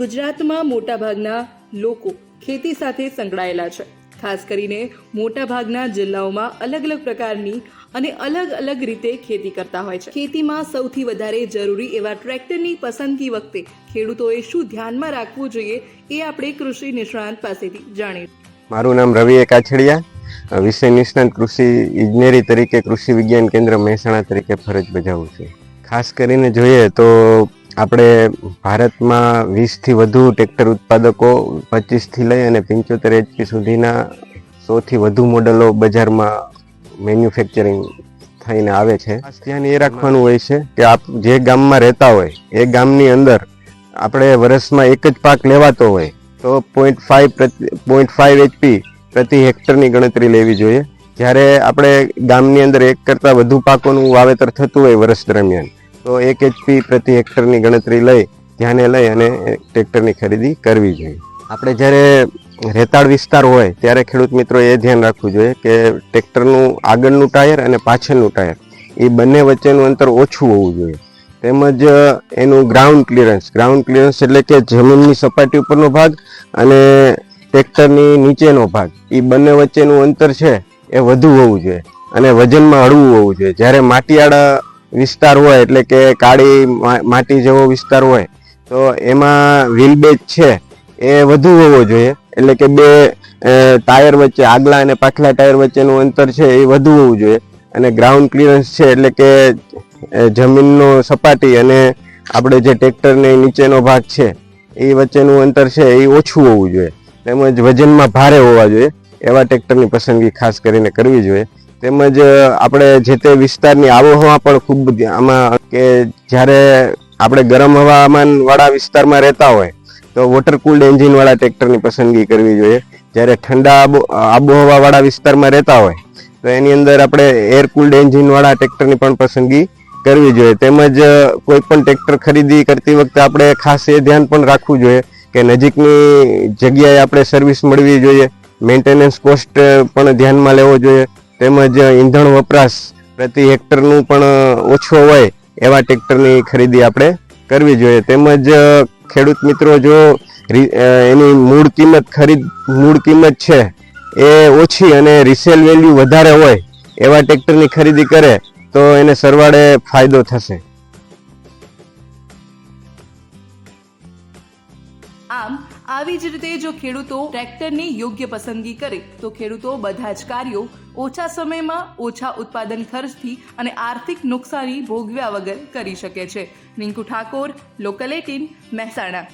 ગુજરાતમાં મોટાભાગના લોકો ખેતી સાથે સંકળાયેલા છે. ખાસ કરીને મોટાભાગના જિલ્લાઓમાં અલગ અલગ પ્રકારની અને અલગ અલગ રીતે ખેતી કરતા હોય છે. ખેતીમાં સૌથી વધારે જરૂરી એવા ટ્રેક્ટરની પસંદગી વખતે ખેડૂતોએ શું ધ્યાનમાં રાખવું જોઈએ એ આપણે કૃષિ નિષ્ણાંત પાસેથી જાણીએ. મારું નામ રવિ કાછડિયા, વિષય નિષ્ણાંત કૃષિ ઇજનેરી તરીકે કૃષિ વિજ્ઞાન કેન્દ્ર મહેસાણા તરીકે ફરજ બજાવું છું. ખાસ કરીને જોઈએ તો આપણે ભારતમાં 20થી વધુ ટ્રેક્ટર ઉત્પાદકો 25થી લઈ અને 75 HP સુધીના 100થી વધુ મોડલો બજારમાં મેન્યુફેક્ચરિંગ થઈને આવે છે. ખાસ ધ્યાન એ રાખવાનું હોય છે કે આપ જે ગામમાં રહેતા હોય એ ગામની અંદર આપણે વર્ષમાં એક જ પાક લેવાતો હોય તો 0.5 HP પ્રતિ હેક્ટરની ગણતરી લેવી જોઈએ. જ્યારે આપણે ગામની અંદર એક કરતાં વધુ પાકોનું વાવેતર થતું હોય વર્ષ દરમિયાન તો 1 HP પ્રતિ હેક્ટરની ગણતરી ધ્યાને લઈ અને ટ્રેક્ટરની ખરીદી કરવી જોઈએ. આપણે જ્યારે રેતાળ વિસ્તાર હોય ત્યારે ખેડૂત મિત્રો એ ધ્યાન રાખવું જોઈએ કે ટ્રેક્ટરનું આગળનું ટાયર અને પાછળનું ટાયર એ બંને વચ્ચેનું અંતર ઓછું હોવું જોઈએ. તેમજ એનું ગ્રાઉન્ડ ક્લિયરન્સ એટલે કે જમીનની સપાટી ઉપરનો ભાગ અને ટ્રેક્ટરની નીચેનો ભાગ એ બંને વચ્ચેનું અંતર છે એ વધુ હોવું જોઈએ અને વજનમાં હળવું હોવું જોઈએ. જ્યારે માટીવાળા વિસ્તાર હોય એટલે કે કાળી માટી જેવો વિસ્તાર હોય તો એમાં વ્હીલબેઝ છે એ વધુ હોવો જોઈએ. એટલે કે બે ટાયર વચ્ચે આગલા અને પાછલા ટાયર વચ્ચેનું અંતર છે એ વધુ હોવું જોઈએ. અને ગ્રાઉન્ડ ક્લિયરન્સ છે એટલે કે જમીનનો સપાટી અને આપણે જે ટ્રેક્ટરને નીચેનો ભાગ છે એ વચ્ચેનું અંતર છે એ ઓછું હોવું જોઈએ. તેમજ વજનમાં ભારે હોવા જોઈએ એવા ટ્રેક્ટરની પસંદગી ખાસ કરીને કરવી જોઈએ. તેમજ આપણે જે તે વિસ્તારની આબોહવા પણ ખૂબ આમાં કે જ્યારે આપણે ગરમ હવામાન વાળા વિસ્તારમાં રહેતા હોય તો વોટર કુલ્ડ એન્જિન વાળા ટ્રેક્ટરની પસંદગી કરવી જોઈએ. જ્યારે ઠંડા આબોહવા વાળા વિસ્તારમાં રહેતા હોય તો એની અંદર આપણે એર કુલ્ડ એન્જિન વાળા ટ્રેક્ટરની પણ પસંદગી કરવી જોઈએ. તેમજ કોઈ પણ ટ્રેક્ટર ખરીદી કરતી વખતે આપણે ખાસ એ ધ્યાન પણ રાખવું જોઈએ કે નજીકની જગ્યાએ આપણે સર્વિસ મળવી જોઈએ. મેન્ટેનન્સ કોસ્ટ પણ ધ્યાનમાં લેવો જોઈએ. તેમજ ઈંધણ વપરાશ પ્રતિ હેક્ટરનું પણ ઓછો હોય એવા ટ્રેક્ટરની ખરીદી આપણે કરવી જોઈએ. તેમજ ખેડૂત મિત્રો જો એની મૂળ કિંમત છે એ ઓછી અને રિસેલ વેલ્યુ વધારે હોય એવા ટ્રેક્ટરની ખરીદી કરે તો એને સરવાળે ફાયદો થશે. આમ આવી જ રીતે જો ખેડૂતો ટ્રેક્ટરની યોગ્ય પસંદગી કરે તો ખેડૂતો બધા જ કાર્યો ઓછા સમયમાં ઓછા ઉત્પાદન ખર્ચથી અને આર્થિક નુકસાની ભોગવ્યા વગર કરી શકે છે. રિંકુ ઠાકોર, લોકલ 18, મહેસાણા.